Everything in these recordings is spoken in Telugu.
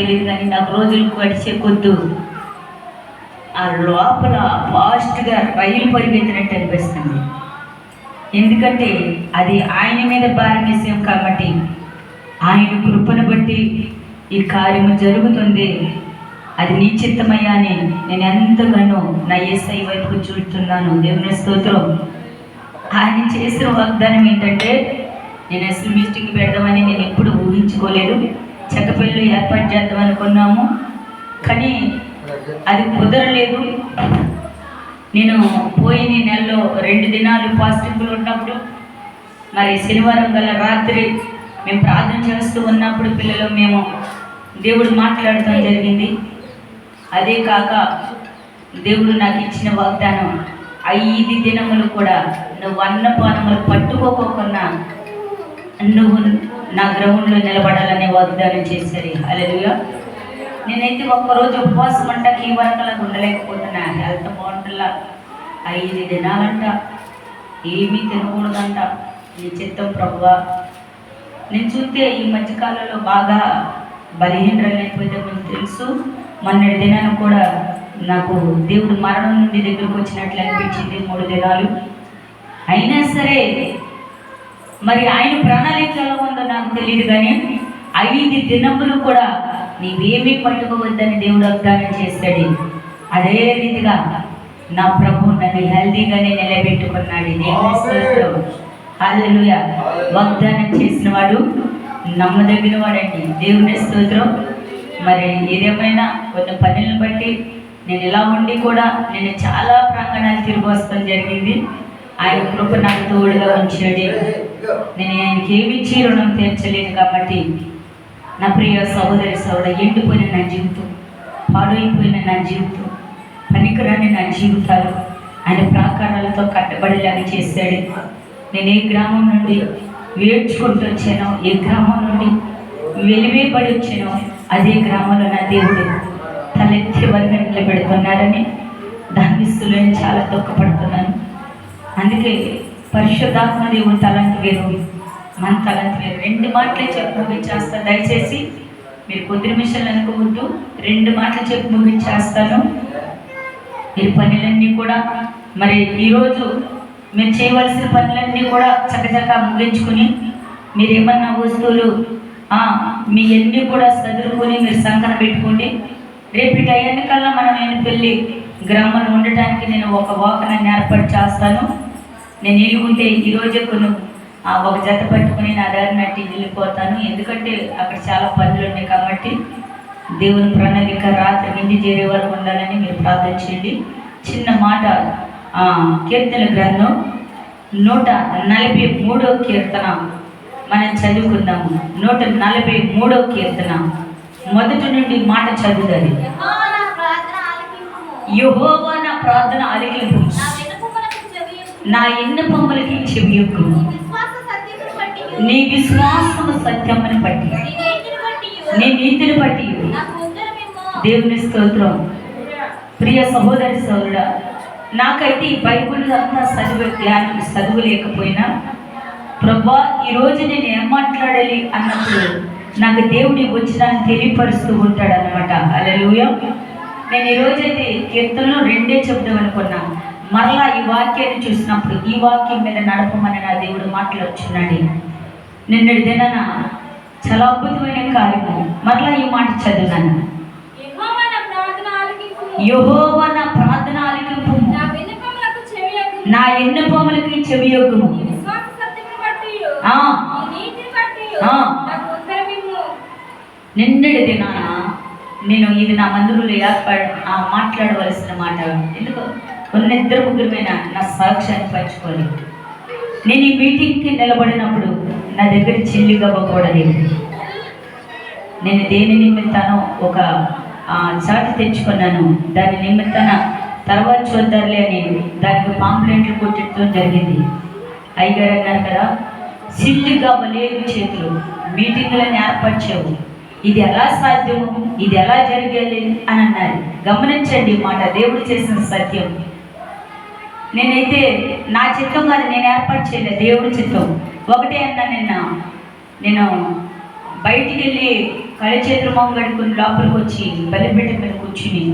తెలియదు, కానీ నాకు రోజులు గడిచే కొద్దు ఆ లోపల ఫాస్ట్గా రైలు పరిగెత్తినట్టు అనిపిస్తుంది. ఎందుకంటే అది ఆయన మీద భారం వేసాం కాబట్టి, ఆయన కృపను బట్టి ఈ కార్యము జరుగుతుంది. అది నీ చిత్తమయ్యా అని నేను ఎంతగానో నా యేసయ్య వైపుకు చూస్తున్నాను. దేవుని స్తోత్రం. ఆయన చేసిన వాగ్దానం ఏంటంటే, నేను అసలు మీటింగ్ పెడదామని నేను ఎప్పుడు ఊహించుకోలేదు. చెక్కపల్లిలో ఏర్పాటు చేద్దాం అనుకున్నాము, కానీ అది కుదరలేదు. నేను పోయిన నెలలో 2 దినాలు ఫాస్టింగ్లో ఉన్నప్పుడు, మరి శనివారం గల రాత్రి మేము ప్రార్థన చేస్తూ ఉన్నప్పుడు పిల్లలు మేము దేవుడు మాట్లాడటం జరిగింది. అదే కాక దేవుడు నాకు ఇచ్చిన వాగ్దానం, 5 దినములు కూడా నువ్వు అన్నపానములు పట్టుకోకుండా నువ్వు నా గ్రౌండ్లో నిలబడాలనే వాగ్దానం చేశారు. హల్లెలూయా. నేనైతే ఒక్కరోజు ఉపవాసం అంటకి ఈ వరకలా ఉండలేకపోతున్నా. హెల్త్ బాగుంటుందా, 5 దినాలంట ఏమీ తినకూడదంట. నీ చిత్తం ప్రభువా. నేను చూస్తే ఈ మధ్యకాలంలో బాగా బలహీనరైపోతే మీకు తెలుసు. మొన్నటి దినాన్ని కూడా నాకు దేవుడు మరణం నుండి దగ్గరకు వచ్చినట్లు అనిపించింది. 3 దినాలు అయినా సరే మరి ఆయన ప్రణాళిక ఎలా ఉందో నాకు తెలియదు, కానీ 5 దినములు కూడా నీవేమీ పట్టుకోవద్దని దేవుడు వాగ్దానం చేస్తాడు. అదే రీతిగా నా ప్రభు నన్ను హెల్దీగానే నిలబెట్టుకున్నాడు. దేవుని స్తోత్రం. హల్లెలూయా. వాగ్దానం చేసిన వాడు నమ్మదగిన వాడండి. దేవుని స్తోత్రం. మరి ఏదేమైనా కొన్ని పనులను బట్టి నేను ఇలా ఉండి కూడా నేను చాలా ప్రాంగణాలు తిరిగి వస్తాం జరిగింది. ఆయన కృప నాకు తోడుగా ఉంచాడు. నేను ఆయనకి ఏమిచ్చి రుణం తీర్చలేను కాబట్టి నా ప్రియ సహోదరి సహోదరు, ఎండిపోయిన నా జీవితం, పాడైపోయిన నా జీవితం, పనికిరాని నా జీవితాలు ఆయన ప్రాకారాలతో కట్టబడేలాగా చేశాడు. నేను ఏ గ్రామం నుండి వేడ్చుకుంటూ వచ్చానో, ఏ గ్రామం నుండి వెలివేయబడి వచ్చానో, అదే గ్రామంలో నా దేవుడు తలెత్తి వరకు నిలబెడుతున్నారని దానిస్తులని చాలా దుఃఖపడుతున్నాను. అందుకే పరిశుద్ధాత్మ దేవుడు తలంటి వేరు, మన తలంటి వేరు. 2 మాటలే చెప్పి ముగించేస్తాను. దయచేసి మీరు కొద్ది నిమిషాలు అనుకోవద్దు. 2 మాటలు చెప్పి ముగించేస్తాను. మీరు పనులన్నీ కూడా మరి ఈరోజు మీరు చేయవలసిన పనులన్నీ కూడా చక్కచక్క ముగించుకుని, మీరు ఏమన్నా వస్తువులు మీ అన్నీ కూడా చదువుకొని మీరు సంకన పెట్టుకోండి. రేపు టయానికల్లా మనం పెళ్ళి గ్రామంలో ఉండటానికి నేను ఒక వాకనాన్ని ఏర్పాటు చేస్తాను. నేను వెళ్ళుకుంటే ఈరోజే కొన్ని ఒక జత పట్టుకుని నా దారి నట్టి వెళ్ళిపోతాను. ఎందుకంటే అక్కడ చాలా పనులు ఉన్నాయి కాబట్టి దేవుని ప్రణాళిక రాత్రి ఇంటి చేరే వరకు ఉండాలని మీరు ప్రార్థన చేయండి. చిన్న మాట, కీర్తన గ్రంథం 143వ కీర్తన మనం చదువుకుందాము. 143వ కీర్తన మొదటి నుండి మాట చదువుతుంది. యెహోవా నా ప్రార్థన ఆలకింపు, నా విన్నపములకి చెవియొగ్గు. నీ విశ్వాసము సత్యమును బట్టి, నీ నీతిని బట్టి. దేవుని స్తోత్రం. ప్రియ సహోదరి సహోదరుడా, నాకైతే ఈ బైబిల్ అంతా చదువు లేకపోయినా ప్రభా ఈరోజు నేను ఏం మాట్లాడాలి అన్నప్పుడు నాకు దేవుడి వచ్చినాన్ని తెలియపరుస్తూ ఉంటాడు అన్నమాట. హల్లెలూయా. నేను ఈరోజైతే కీర్తనలో 2 చెప్దాం అనుకున్నా. మరలా ఈ వాక్యాన్ని చూసినప్పుడు ఈ వాక్యం మీద నడపమని నా దేవుడు మాట్లాడుచున్నాడు. నిన్నటి దినాన చాలా అద్భుతమైన కార్యము. మరలా ఈ మాట చదివాను. యెహోవా నా ప్రార్థన ఆలకింపు, నా విన్నపములకి చెవియొగ్గుము. నిన్నటి దినాన నేను ఇది నా మందిరంలో మాట్లాడవలసిన మాట. ఎందుకు ఉన్న 2-3 నా సాక్ష్యాన్ని పంచుకోవాలి. నేను ఈ మీటింగ్కి నిలబడినప్పుడు నా దగ్గర చిల్లి గవ్వకూడదు. నేను దేని నిమిత్తానో ఒక చాటి తెచ్చుకున్నాను. దాని నిమిత్తాన తర్వాత చూద్దారులే అని దానికి పాంప్లెంట్లు కొట్టడం జరిగింది. అయ్యగారు అన్నారు కదా, సిల్లి గవ్వ లేదు చేతులు, మీటింగ్లను ఏర్పరిచావు, ఇది ఎలా సాధ్యము, ఇది ఎలా జరిగేది అని అన్నారు. గమనించండి మాట, దేవుడు చేసిన సత్యం. నేనైతే నా చిత్తం కాదు, నేను ఏర్పాటు చేయలేదు, దేవుడి చిత్తం. ఒకటే అన్నా, నేను బయటికి వెళ్ళి కళ్ళచేతులు మొహం కడుక్కుని లోపలికి వచ్చి బలిపీఠం మీద కూర్చుని,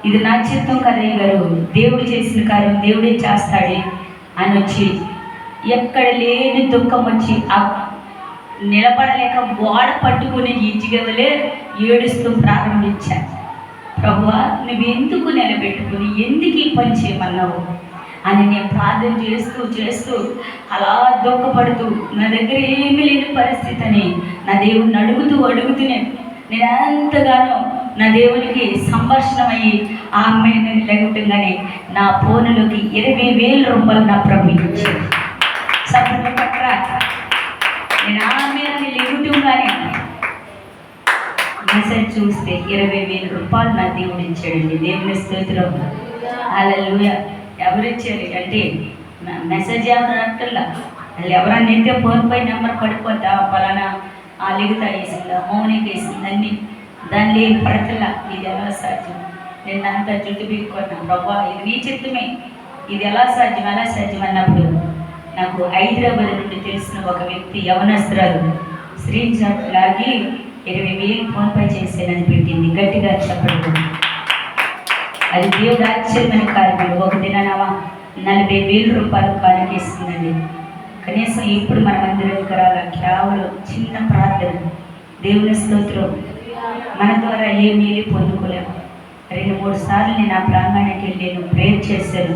ఇది నా చిత్తం కదయ్య గారు, దేవుడు చేసిన కార్యం దేవుడే చేస్తాడే అని వచ్చి, ఎక్కడ లేని దుఃఖం వచ్చి నిలబడలేక గోడ పట్టుకుని ఈజీగవలే ఏడుస్తూ ప్రారంభించాను. ప్రభువా, నువ్వు ఎందుకు నిలబెట్టుకుని ఎందుకు ఈ పని చేయమన్నావు అని నేను ప్రార్థన చేస్తూ చేస్తూ అలా దుఃఖపడుతూ, నా దగ్గర ఏమీ లేని పరిస్థితి అని నా దేవుడిని అడుగుతూనే నేను ఎంతగానో నా దేవునికి సంభాషణమయ్యి ఆ అమ్మాయి నేను లేకుండానే నా ఫోన్లోకి 20,000 రూపాయలు నా ప్రభు ఇచ్చాడు. సభ్యుల పట్ల నేను ఆమె లేకుండానే మెసేజ్ చూస్తే 20,000 రూపాయలు నా దేవుడు ఇచ్చాడండి. దేవుని స్తోత్రం. హల్లెలూయా. ఎవరిచ్చారు అంటే మెసేజ్ ఎవరు అంటల్లా, వాళ్ళు ఎవరన్నా అయితే ఫోన్ పై నెంబర్ పడిపోతా పలానా లిఖిత వేసిందా, మౌనిక వేసింది అన్నీ దాన్ని పడతల్లా. ఇది ఎలా సాధ్యం? నేను అంతా జుట్టు పీక్కున్నా, ప్రభా ఇది నీ చిత్తమే, ఇది ఎలా సాధ్యం అన్నప్పుడు నాకు హైదరాబాద్ నుండి తెలిసిన ఒక వ్యక్తి యవనస్తురాలు స్క్రీన్ షాట్ లాగి 20,000 ఫోన్ పే చేసేనని పెట్టింది. గట్టిగా చెప్పండి. అది దేవుడు ఆశ్చర్యమైన కార్యక్రమం. ఒక దినాన 40,000 రూపాయలు కానికేస్తుందండి. కనీసం ఇప్పుడు మన మందిరానికి రాల కేవలం చిన్న ప్రార్థన, దేవుని స్తోత్రం. మన ద్వారా ఏమీ పొందుకోలేము. 2-3 సార్లు నేను ఆ ప్రాంగణానికి వెళ్ళి నేను ప్రేయర్ చేశాను.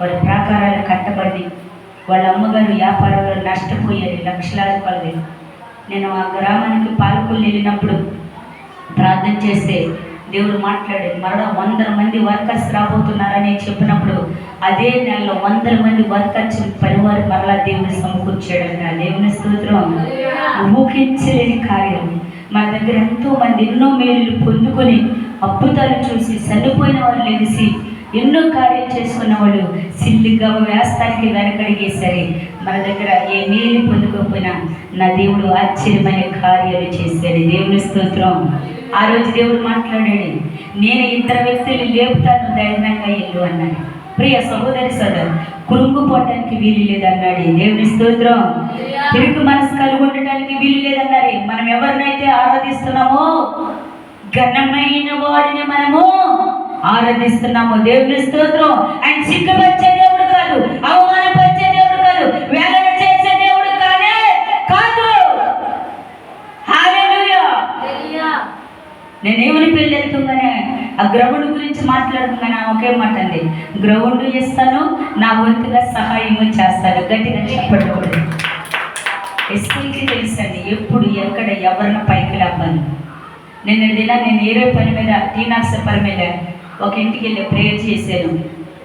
వాళ్ళ ప్రాకారాలు కట్టబడి వాళ్ళ అమ్మగారు వ్యాపారంలో నష్టపోయారు లక్షలాది కొలది. నేను ఆ గ్రామానికి పాలకొల్లు వెళ్ళినప్పుడు ప్రార్థన చేస్తే దేవుడు మాట్లాడాడు. మరలా 100 మంది వర్కర్స్ రాబోతున్నారని చెప్పినప్పుడు అదే నెలలో 100 మంది వర్కర్స్ పనివారు మరలా దేవుడు సమకూర్చాడంట. దేవుని స్తోత్రం. ఊహించలేని కార్యం. మన దగ్గర ఎంతో మంది ఎన్నో మేలు పొందుకొని అద్భుతాలు చూసి చనిపోయిన వాళ్ళు లెగిసి ఎన్నో కార్యాలు చేసుకున్న వాళ్ళు సిల్లిగా వేస్తానికి వెనకడిగేసరి మన దగ్గర ఏ మేలు పొందుకోకపోయినా నా దేవుడు ఆశ్చర్యమైన కార్యాలు చేశాడు. దేవుని స్తోత్రం. ఆ రోజు దేవుడు మాట్లాడాడు, నేను 2 వ్యక్తులు లేపుతాను, ధైర్యంగా వెళ్ళు అన్నాడు. ప్రియ సహోదరి సోదరు, కృంగిపోవటానికి వీలు లేదన్నాడు. దేవుని స్తోత్రం. తిరుగు మనసు కలిగి ఉండటానికి వీలు లేదన్నారు. మనం ఎవరినైతే ఆరాధిస్తున్నామో ఘనమైన వాడిని మనము ఆరాధిస్తున్నాము. దేవుని స్తోత్రం. ఆయన సిగ్గుపరిచే దేవుడు కాదు, అవమానపరిచే దేవుడు కాదు, వేదన చేసే దేవుడు కాదు. హల్లెలూయా. నేనేమని పెళ్ళి వెళ్తుందనే ఆ గ్రౌండ్ గురించి మాట్లాడుతుందని ఒకే మాట అండి, గ్రౌండ్ ఇస్తాను, నా వంతుగా సహాయం చేస్తాను. గట్టిగా చెప్పకూడదు. ఎస్పీకి తెలుసండి ఎప్పుడు ఎక్కడ ఎవరిని పైకి లేపాలి. నేను ఏరే పని మీద టీనాక్సపరి మీద ఒక ఇంటికి వెళ్ళి ప్రేయర్ చేశాను.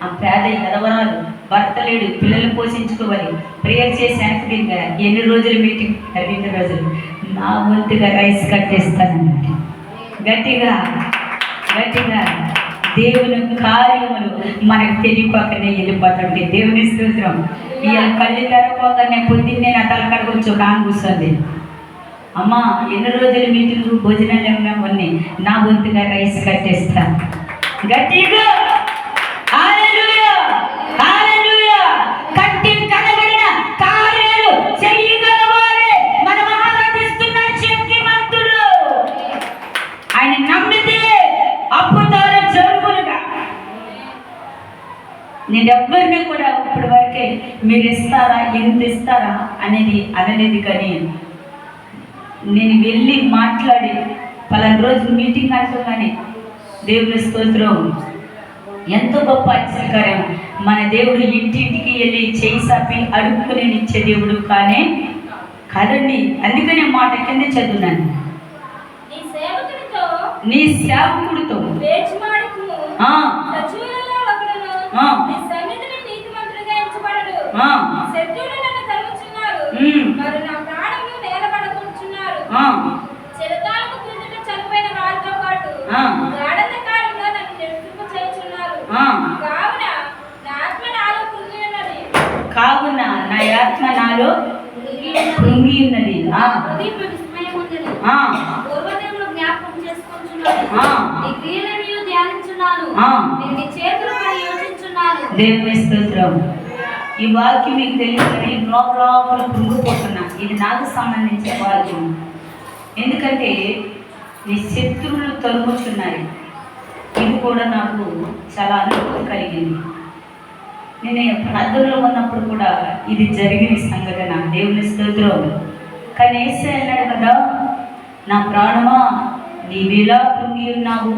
ఆ పేద ఎదవరాలు, భర్త లేడు, పిల్లలు పోషించుకోవాలి. ప్రేయర్ చేసి వెనక్కి తిరిగా. ఎన్ని రోజులు మీటింగ్? 2 రోజులు. నా వంతుగా రైస్ కట్టేస్తానన్నమాట. గట్టిగా దేవుని కార్యములు మనకు తెలియకోకనే వెళ్ళిపోతుంటే దేవుని స్తోత్రం. ఇవాళ కళ్ళు తెరపోగానే పొద్దున్నే నా తలకాడకు వచ్చి ఒక ఆమె కూర్చోంది. అమ్మ ఎన్ని రోజులు మీటింగ్ భోజనాలు ఏమన్నా ఉన్నాయి, నా వంతుగా రైస్ కట్టేస్తా. గట్టిగా హల్లెలూయా, హల్లెలూయా. కట్టి కనబడిన కార్యాలు చేయగలవాడే మనం ఆరాధిస్తున్న శక్తిమంతుడు. ఆయన నమ్మితే అద్భుతాలు జరుగునుగా. నేను ఎవరిని కూడా ఇప్పటి వరకే మీరు ఇస్తారా, ఎంత ఇస్తారా అనేది అనలేదు. కానీ నేను వెళ్ళి మాట్లాడి పలానా రోజు మీటింగ్ అంటున్నాను. దేవుని స్తోత్రం. ఎంతో గొప్ప ఆశ్చర్యకార్యం. మన దేవుడు ఇంటింటికి వెళ్ళి చేయి సాపి అడుక్కుని ఇచ్చే దేవుడు కాదండి. అందుకనే మాట కింద చదువున్నాను, నీ సేవకుడితో కావున నా ఆత్మ నాలో కృంగి ఉన్నది. దేవుని స్తోత్రం. ఈ వాక్యం మీకు తెలియదు, లోపల కృంగిపోతున్నా. ఇది నాకు సంబంధించిన వాక్యం. ఎందుకంటే నీ శత్రువులు తరుముచున్నారు. ఇది కూడా నాకు చాలా అనుభూతి కలిగింది. నేను ప్రార్థనలో ఉన్నప్పుడు కూడా ఇది జరిగిన సంఘటన. దేవుని స్తోత్రం. కానీ యేసయ్య అన్నాడు కదా, నా ప్రాణమా నీవిలా కృంగి ఉన్నావు.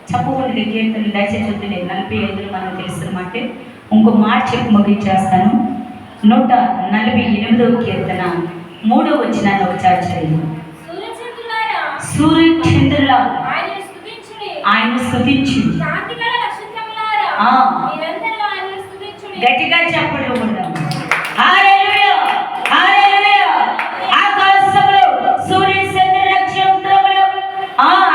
చెప్పకూడదు కీర్తనలు దయచేసి వద్దులే. 45 మనకు తెలుసుమంటే ఇంకో మాట చెప్పి ముగించేస్తాను. 148వ కీర్తన 3వ వచనాన్ని ఒకసారి చదివి. సూర్యచంద్రులా ఆయన స్తుతించు. గట్టిగా చెప్పడం కూడా హల్లెలూయా హల్లెలూయా. ఆకాశంలో సూర్య చంద్ర నక్షత్రములు,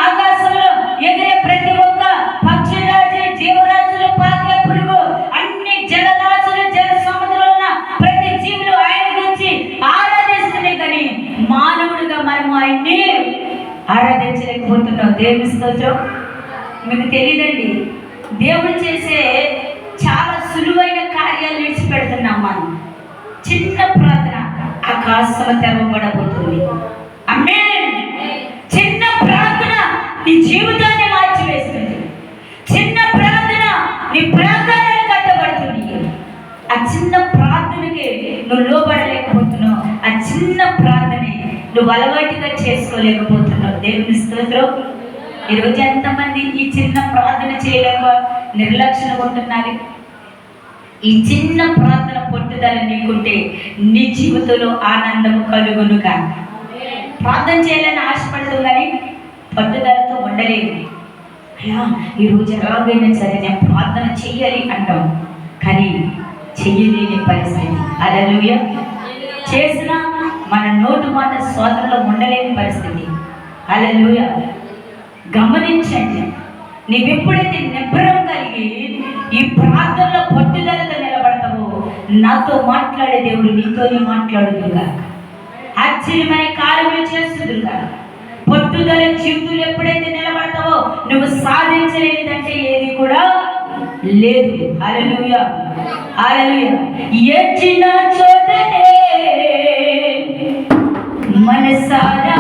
ఆకాశంలో ఎగిరే ప్రతి ఒక్క పక్షిరాజు, జీవరాజులు, పాకే పురుగు, అన్ని జలరాజులు, జల సముద్రంలో ప్రతి జీవులు ఆయన గురించి ఆరాధిస్తున్నాయి. కానీ మానవుడిగా మనం ఆయన్ని ఆరాధించలేకపోతున్నాం. దేవుని స్తోత్రం. మీకు తెలియదండి, దేవుడు చేసే చాలా సులువైన కార్యాలు విడిచిపెడుతున్నాం మనం. చిన్న ప్రార్థన ఆకాశం తెరవబడబోతుంది. ఆమేన్. చిన్న ప్రార్థన నీ జీవితాన్ని మార్చివేస్తుంది. చిన్న ప్రార్థన నీ ప్రార్థనలు కట్టబడుతుంది. ఆ చిన్న ప్రార్థనకి నువ్వు లోబడలేకపోతున్నావు. ఆ చిన్న ప్రార్థనే నువ్వు అలవాటుగా చేసుకోలేకపోతున్నావు. దేవుని స్తోత్రం. ఈరోజు ఎంతమంది ఈ చిన్న ప్రార్థన చేయలేక నిర్లక్ష్యంగా ఉంటున్నారు. ఈ చిన్న ప్రార్థన పట్టుదల నీకుంటే నీ జీవితంలో ఆనందం కలుగునుగా. ప్రార్థన చేయాలని ఆశపడతావు కానీ పట్టుదలతో ఉండలేదు. అయ్యా ఈరోజు ఎలాగైనా సరే నేను ప్రార్థన చెయ్యాలి అంటాం, కానీ చెయ్యలేని పరిస్థితి. హల్లెలూయా. చేసిన మన నోటి మాట స్వాతంలో ఉండలేని పరిస్థితి. హల్లెలూయా. గమనించండి, నీవెప్పుడైతే నిబ్బరం కలిగి ఈ ప్రార్థనలో పట్టుదలతో నిలబడతావో నాతో మాట్లాడే దేవుడు నీతోనే మాట్లాడుదుగా. ఆశ్చర్యమైన కార్యములు చేస్తుందిగా. పట్టుదల జీవితంలో ఎప్పుడైతే నిలబడతావో నువ్వు సాధించలేదంటే ఏది కూడా లేదు. హల్లెలూయా హల్లెలూయా. ఏడ్చిన చోటనే మనసారా